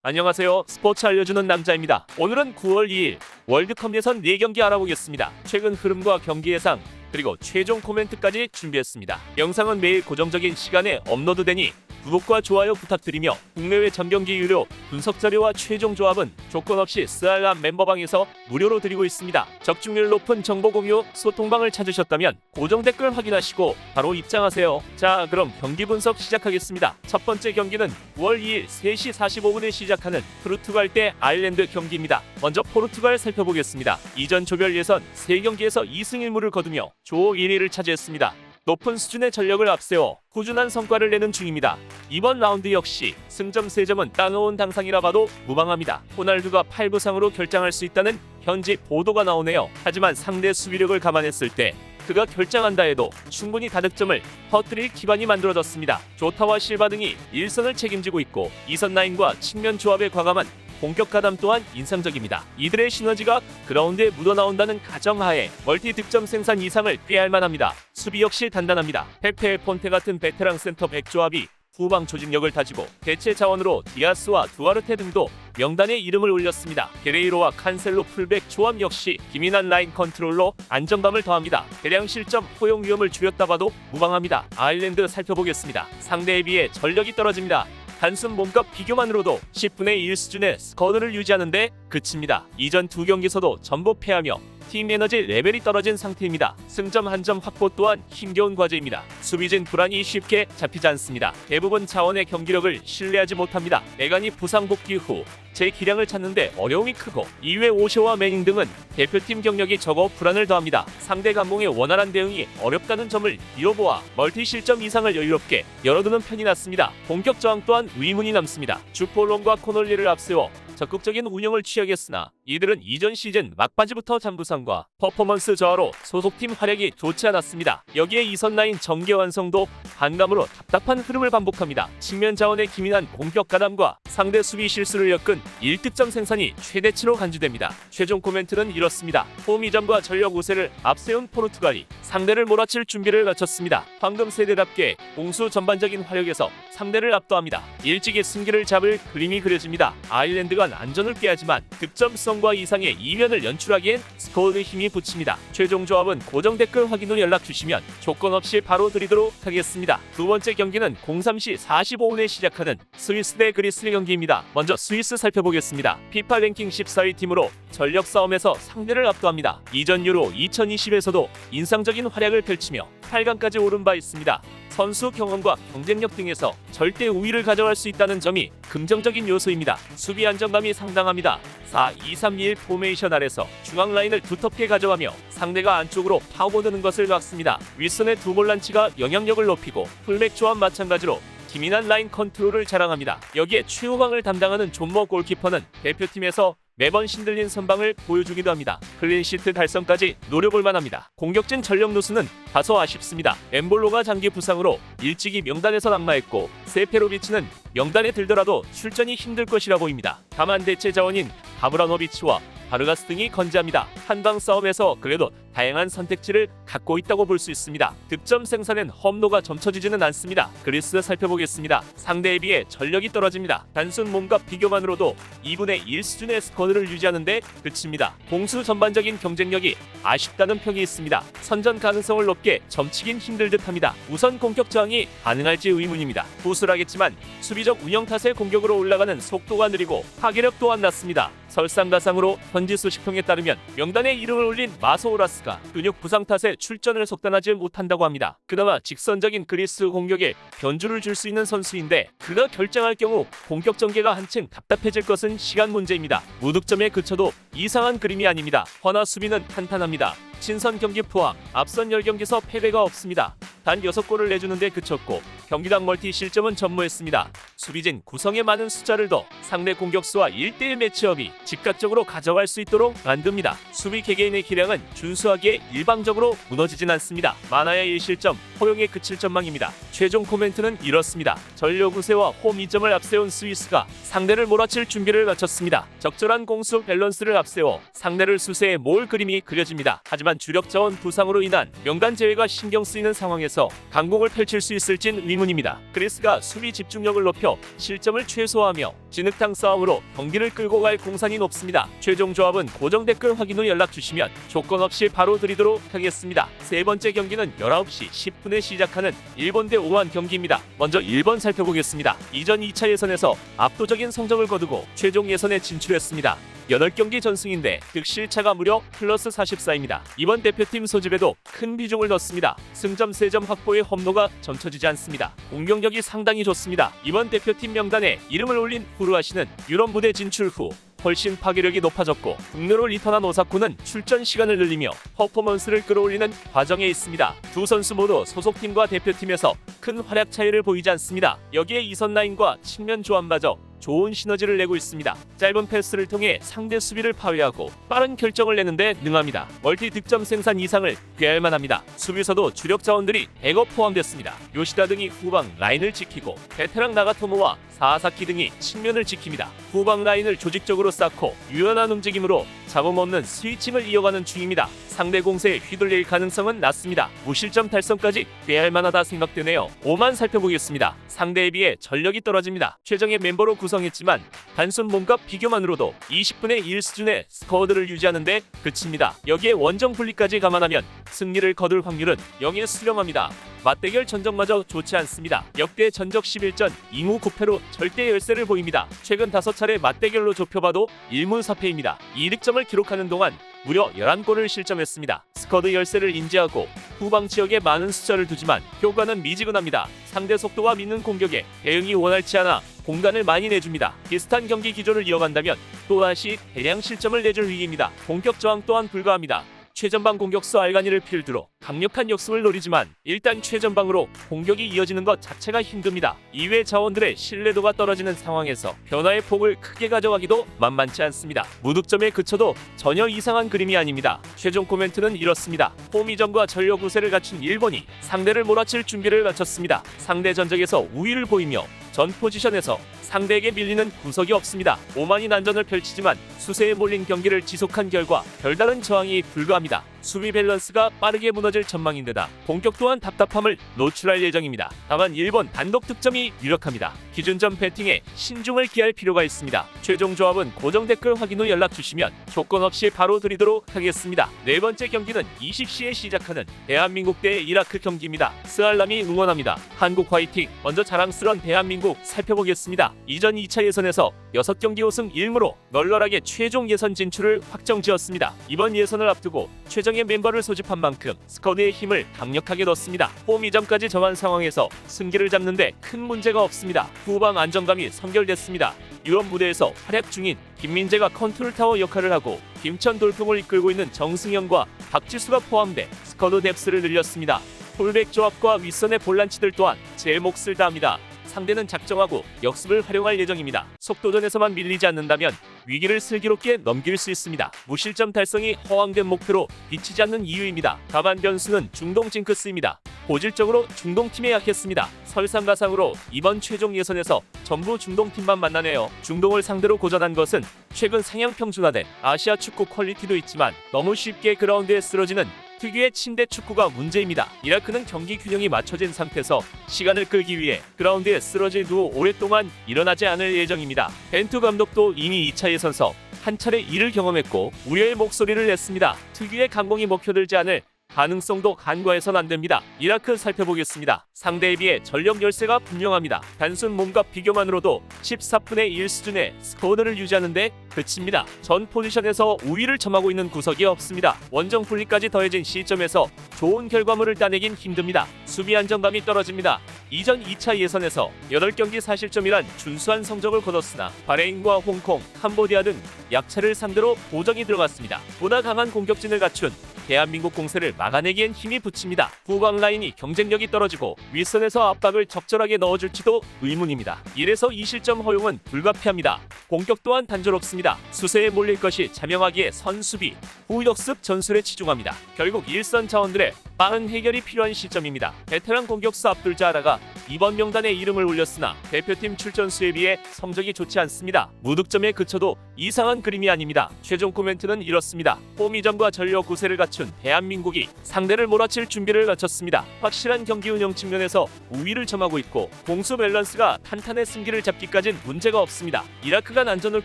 안녕하세요. 스포츠 알려주는 남자입니다. 오늘은 9월 2일 월드컵 예선 4경기 알아보겠습니다. 최근 흐름과 경기 예상, 그리고 최종 코멘트까지 준비했습니다. 영상은 매일 고정적인 시간에 업로드되니 구독과 좋아요 부탁드리며 국내외 전경기 유료 분석 자료와 최종 조합은 조건 없이 스알람 멤버방에서 무료로 드리고 있습니다. 적중률 높은 정보 공유 소통방을 찾으셨다면 고정 댓글 확인하시고 바로 입장하세요. 자, 그럼 경기 분석 시작하겠습니다. 첫 번째 경기는 9월 2일 3시 45분에 시작하는 포르투갈 대 아일랜드 경기입니다. 먼저 포르투갈 살펴보겠습니다. 이전 조별 예선 3경기에서 2승 1무를 거두며 조 1위를 차지했습니다. 높은 수준의 전력을 앞세워 꾸준한 성과를 내는 중입니다. 이번 라운드 역시 승점 3점은 따놓은 당상이라 봐도 무방합니다. 호날두가 팔부상으로 결장할 수 있다는 현지 보도가 나오네요. 하지만 상대 수비력을 감안했을 때 그가 결장한다 해도 충분히 다득점을 터뜨릴 기반이 만들어졌습니다. 조타와 실바 등이 1선을 책임지고 있고 2선 라인과 측면 조합에 과감한 공격 가담 또한 인상적입니다. 이들의 시너지가 그라운드에 묻어나온다는 가정하에 멀티 득점 생산 이상을 꾀할 만합니다. 수비 역시 단단합니다. 페페, 폰테 같은 베테랑 센터 백 조합이 후방 조직력을 다지고 대체 자원으로 디아스와 두아르테 등도 명단에 이름을 올렸습니다. 게레이로와 칸셀로 풀백 조합 역시 기민한 라인 컨트롤로 안정감을 더합니다. 대량 실점 허용 위험을 줄였다 봐도 무방합니다. 아일랜드 살펴보겠습니다. 상대에 비해 전력이 떨어집니다. 단순 몸값 비교만으로도 10분의 1 수준의 스쿼드를 유지하는데 그칩니다. 이전 두 경기에서도 전부 패하며 팀 에너지 레벨이 떨어진 상태입니다. 승점 1점 확보 또한 힘겨운 과제입니다. 수비진 불안이 쉽게 잡히지 않습니다. 대부분 자원의 경기력을 신뢰하지 못합니다. 메간이 부상 복귀 후 제 기량을 찾는데 어려움이 크고 이외 오쇼와 매닝 등은 대표팀 경력이 적어 불안을 더합니다. 상대 감봉의 원활한 대응이 어렵다는 점을 이뤄보아 멀티 실점 이상을 여유롭게 열어두는 편이 낫습니다. 공격 저항 또한 의문이 남습니다. 주폴론과 코놀리를 앞세워 적극적인 운영을 취하겠으나 이들은 이전 시즌 막바지부터 잔부상과 퍼포먼스 저하로 소속팀 활약이 좋지 않았습니다. 여기에 이선 라인 전개 완성도 반감으로 답답한 흐름을 반복합니다. 측면 자원의 기민한 공격 가담과 상대 수비 실수를 엮은 1득점 생산이 최대치로 간주됩니다. 최종 코멘트는 이렇습니다. 홈 이점과 전력 우세를 앞세운 포르투갈이 상대를 몰아칠 준비를 마쳤습니다. 황금 세대답게 공수 전반적인 활약에서 상대를 압도합니다. 일찍이 승기를 잡을 그림이 그려집니다. 아일랜드가 안전을 꾀하지만 득점성과 이상의 이면을 연출하기엔 스코어의 힘이 붙입니다. 최종 조합은 고정 댓글 확인 후 연락 주시면 조건 없이 바로 드리도록 하겠습니다. 두 번째 경기는 03시 45분에 시작하는 스위스 대 그리스 경기입니다. 먼저 스위스 살펴보겠습니다. 피파 랭킹 14위 팀으로 전력 싸움에서 상대를 압도합니다. 이전 유로 2020에서도 인상적인 활약을 펼치며 8강까지 오른 바 있습니다. 선수 경험과 경쟁력 등에서 절대 우위를 가져갈 수 있다는 점이 긍정적인 요소입니다. 수비 안정감이 상당합니다. 4-2-3-1 포메이션 아래서 중앙 라인을 두텁게 가져가며 상대가 안쪽으로 파고드는 것을 막습니다. 윗선의 두 볼란치가 영향력을 높이고 풀백 조합 마찬가지로 기민한 라인 컨트롤을 자랑합니다. 여기에 최후방을 담당하는 존머 골키퍼는 대표팀에서 매번 신들린 선방을 보여주기도 합니다. 클린시트 달성까지 노려볼 만합니다. 공격진 전력 누수는 다소 아쉽습니다. 엠볼로가 장기 부상으로 일찍이 명단에서 낙마했고 세페로비치는 명단에 들더라도 출전이 힘들 것이라 보입니다. 다만 대체 자원인 가브라노비치와 바르가스 등이 건재합니다. 한방 싸움에서 그래도 다양한 선택지를 갖고 있다고 볼 수 있습니다. 득점 생산엔 험로가 점쳐지지는 않습니다. 그리스 살펴보겠습니다. 상대에 비해 전력이 떨어집니다. 단순 몸값 비교만으로도 2분의 1 수준의 스쿼드를 유지하는데 그칩니다. 공수 전반적인 경쟁력이 아쉽다는 평이 있습니다. 선전 가능성을 높게 점치긴 힘들 듯합니다. 우선 공격 저항이 가능할지 의문입니다. 부술하겠지만 수비적 운영 탓에 공격으로 올라가는 속도가 느리고 파괴력 또한 낮습니다. 설상가상으로 현지 소식통에 따르면 명단에 이름을 올린 마소오라스가 근육 부상 탓에 출전을 속단하지 못한다고 합니다. 그나마 직선적인 그리스 공격에 변주를 줄 수 있는 선수인데 그가 결정할 경우 공격 전개가 한층 답답해질 것은 시간 문제입니다. 무득점에 그쳐도 이상한 그림이 아닙니다. 허나 수비는 탄탄합니다. 친선 경기 포함 앞선 10경기에서 패배가 없습니다. 단 6골을 내주는데 그쳤고 경기당 멀티 실점은 전무했습니다. 수비진 구성에 많은 숫자를 더 상대 공격수와 1대1 매치업이 즉각적으로 가져갈 수 있도록 만듭니다. 수비 개개인의 기량은 준수하기에 일방적으로 무너지진 않습니다. 많아야 1실점, 허용에 그칠 전망입니다. 최종 코멘트는 이렇습니다. 전력 우세와 홈 2점을 앞세운 스위스가 상대를 몰아칠 준비를 마쳤습니다. 적절한 공수 밸런스를 앞세워 상대를 수세에 모을 그림이 그려집니다. 하지만 하지만 주력 자원 부상으로 인한 명단 제외가 신경 쓰이는 상황에서 강공을 펼칠 수 있을진 의문입니다. 그리스가 수비 집중력을 높여 실점을 최소화하며 진흙탕 싸움으로 경기를 끌고 갈 공산이 높습니다. 최종 조합은 고정 댓글 확인 후 연락 주시면 조건 없이 바로 드리도록 하겠습니다. 세 번째 경기는 19시 10분에 시작하는 일본 대 오만 경기입니다. 먼저 일본 살펴보겠습니다. 이전 2차 예선에서 압도적인 성적을 거두고 최종 예선에 진출했습니다. 8경기 전승인데 득실차가 무려 플러스 44입니다. 이번 대표팀 소집에도 큰 비중을 넣습니다. 승점 3점 확보의 험로가 점쳐지지 않습니다. 공격력이 상당히 좋습니다. 이번 대표팀 명단에 이름을 올린 후루아시는 유럽 무대 진출 후 훨씬 파괴력이 높아졌고 국내로 리턴한 오사쿠는 출전 시간을 늘리며 퍼포먼스를 끌어올리는 과정에 있습니다. 두 선수 모두 소속팀과 대표팀에서 큰 활약 차이를 보이지 않습니다. 여기에 이선 라인과 측면 조합마저 좋은 시너지를 내고 있습니다. 짧은 패스를 통해 상대 수비를 파괴하고 빠른 결정을 내는데 능합니다. 멀티 득점 생산 이상을 꾀할 만합니다. 수비서도 주력 자원들이 대거 포함됐습니다. 요시다 등이 후방 라인을 지키고 베테랑 나가토모와 사사키 등이 측면을 지킵니다. 후방 라인을 조직적으로 쌓고 유연한 움직임으로 잡음 없는 스위칭을 이어가는 중입니다. 상대 공세에 휘둘릴 가능성은 낮습니다. 무실점 달성까지 꾀할 만하다 생각되네요. 5만 살펴보겠습니다. 상대에 비해 전력이 떨어집니다. 최정의 멤버로 구성했지만 단순 몸값 비교만으로도 20분의 1 수준의 스코어들을 유지하는데 그칩니다. 여기에 원정 분리까지 감안하면 승리를 거둘 확률은 0에 수렴합니다. 맞대결 전적마저 좋지 않습니다. 역대 전적 11전 2무 9패로 절대 열세를 보입니다. 최근 5차례 맞대결로 좁혀봐도 1무 4패입니다. 2득점을 기록하는 동안 무려 11골을 실점했습니다. 스쿼드 열세를 인지하고 후방 지역에 많은 숫자를 두지만 효과는 미지근합니다. 상대 속도와 믿는 공격에 대응이 원활치 않아 공간을 많이 내줍니다. 비슷한 경기 기조를 이어간다면 또다시 대량 실점을 내줄 위기입니다. 공격 저항 또한 불가합니다. 최전방 공격수 알가니를 필두로 강력한 역습을 노리지만 일단 최전방으로 공격이 이어지는 것 자체가 힘듭니다. 이외 자원들의 신뢰도가 떨어지는 상황에서 변화의 폭을 크게 가져가기도 만만치 않습니다. 무득점에 그쳐도 전혀 이상한 그림이 아닙니다. 최종 코멘트는 이렇습니다. 홈 이전과 전력 우세를 갖춘 일본이 상대를 몰아칠 준비를 마쳤습니다. 상대 전적에서 우위를 보이며 전 포지션에서 상대에게 밀리는 구석이 없습니다. 오만이 난전을 펼치지만 수세에 몰린 경기를 지속한 결과 별다른 저항이 불가합니다. 수비 밸런스가 빠르게 무너질 전망인데다 공격 또한 답답함을 노출할 예정입니다. 다만 일본 단독 득점이 유력합니다. 기준점 배팅에 신중을 기할 필요가 있습니다. 최종 조합은 고정 댓글 확인 후 연락 주시면 조건 없이 바로 드리도록 하겠습니다. 네 번째 경기는 20시에 시작하는 대한민국 대 이라크 경기입니다. 스알람이 응원합니다. 한국 화이팅! 먼저 자랑스런 대한민국 살펴보겠습니다. 이전 2차 예선에서 6경기 우승 1무로 널널하게 최종 예선 진출을 확정지었습니다. 이번 예선을 앞두고 최정의 멤버를 소집한 만큼 스쿼드의 힘을 강력하게 넣습니다. 홈 이전까지 정한 상황에서 승기를 잡는데 큰 문제가 없습니다. 후방 안정감이 선결됐습니다. 유럽 무대에서 활약 중인 김민재가 컨트롤 타워 역할을 하고 김천 돌풍을 이끌고 있는 정승현과 박지수가 포함돼 스쿼드 뎁스를 늘렸습니다. 풀백 조합과 윗선의 볼란치들 또한 제 몫을 다합니다. 상대는 작정하고 역습을 활용할 예정입니다. 속도전에서만 밀리지 않는다면 위기를 슬기롭게 넘길 수 있습니다. 무실점 달성이 허황된 목표로 비치지 않는 이유입니다. 다만 변수는 중동 징크스입니다. 고질적으로 중동팀에 약했습니다. 설상가상으로 이번 최종 예선에서 전부 중동팀만 만나네요. 중동을 상대로 고전한 것은 최근 상향 평준화된 아시아 축구 퀄리티도 있지만 너무 쉽게 그라운드에 쓰러지는 특유의 침대 축구가 문제입니다. 이라크는 경기 균형이 맞춰진 상태에서 시간을 끌기 위해 그라운드에 쓰러질 후 오랫동안 일어나지 않을 예정입니다. 벤투 감독도 이미 2차 예선서 한 차례 이를 경험했고 우려의 목소리를 냈습니다. 특유의 강공이 먹혀들지 않을 가능성도 간과해선 안됩니다. 이라크 살펴보겠습니다. 상대에 비해 전력 열세가 분명합니다. 단순 몸값 비교만으로도 14분의 1 수준의 스코어를 유지하는데 그칩니다. 전 포지션에서 우위를 점하고 있는 구석이 없습니다. 원정 분리까지 더해진 시점에서 좋은 결과물을 따내긴 힘듭니다. 수비 안정감이 떨어집니다. 이전 2차 예선에서 8경기 4실점이란 준수한 성적을 거뒀으나 바레인과 홍콩, 캄보디아 등 약체를 상대로 보정이 들어갔습니다. 보다 강한 공격진을 갖춘 대한민국 공세를 막아내기엔 힘이 붙입니다. 후방 라인이 경쟁력이 떨어지고 윗선에서 압박을 적절하게 넣어줄지도 의문입니다. 1에서 2실점 허용은 불가피합니다. 공격 또한 단조롭습니다. 수세에 몰릴 것이 자명하기에 선수비, 후역습 전술에 치중합니다. 결국 일선 자원들의 빠른 해결이 필요한 시점입니다. 베테랑 공격수 압둘자하라가 이번 명단에 이름을 올렸으나 대표팀 출전 수에 비해 성적이 좋지 않습니다. 무득점에 그쳐도 이상한 그림이 아닙니다. 최종 코멘트는 이렇습니다. 홈 이전과 전력 우세를 갖춘 갖춘 대한민국이 상대를 몰아칠 준비를 마쳤습니다. 확실한 경기 운영 측면에서 우위를 점하고 있고 공수 밸런스가 탄탄해 승기를 잡기까진 문제가 없습니다. 이라크가 난전을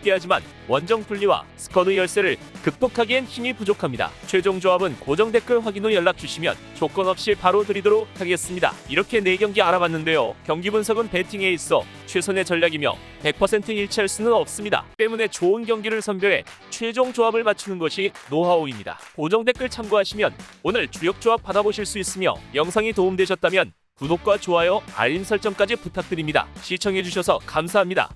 깨하지만 원정 분리와 스쿼드 열세를 극복하기엔 힘이 부족합니다. 최종 조합은 고정 댓글 확인 후 연락 주시면 조건 없이 바로 드리도록 하겠습니다. 이렇게 4경기 알아봤는데요. 경기 분석은 배팅에 있어 최선의 전략이며 100% 일치할 수는 없습니다. 때문에 좋은 경기를 선별해 최종 조합을 맞추는 것이 노하우입니다. 고정 댓글 참고하시면 오늘 주력 조합 받아보실 수 있으며 영상이 도움되셨다면 구독과 좋아요, 알림 설정까지 부탁드립니다. 시청해주셔서 감사합니다.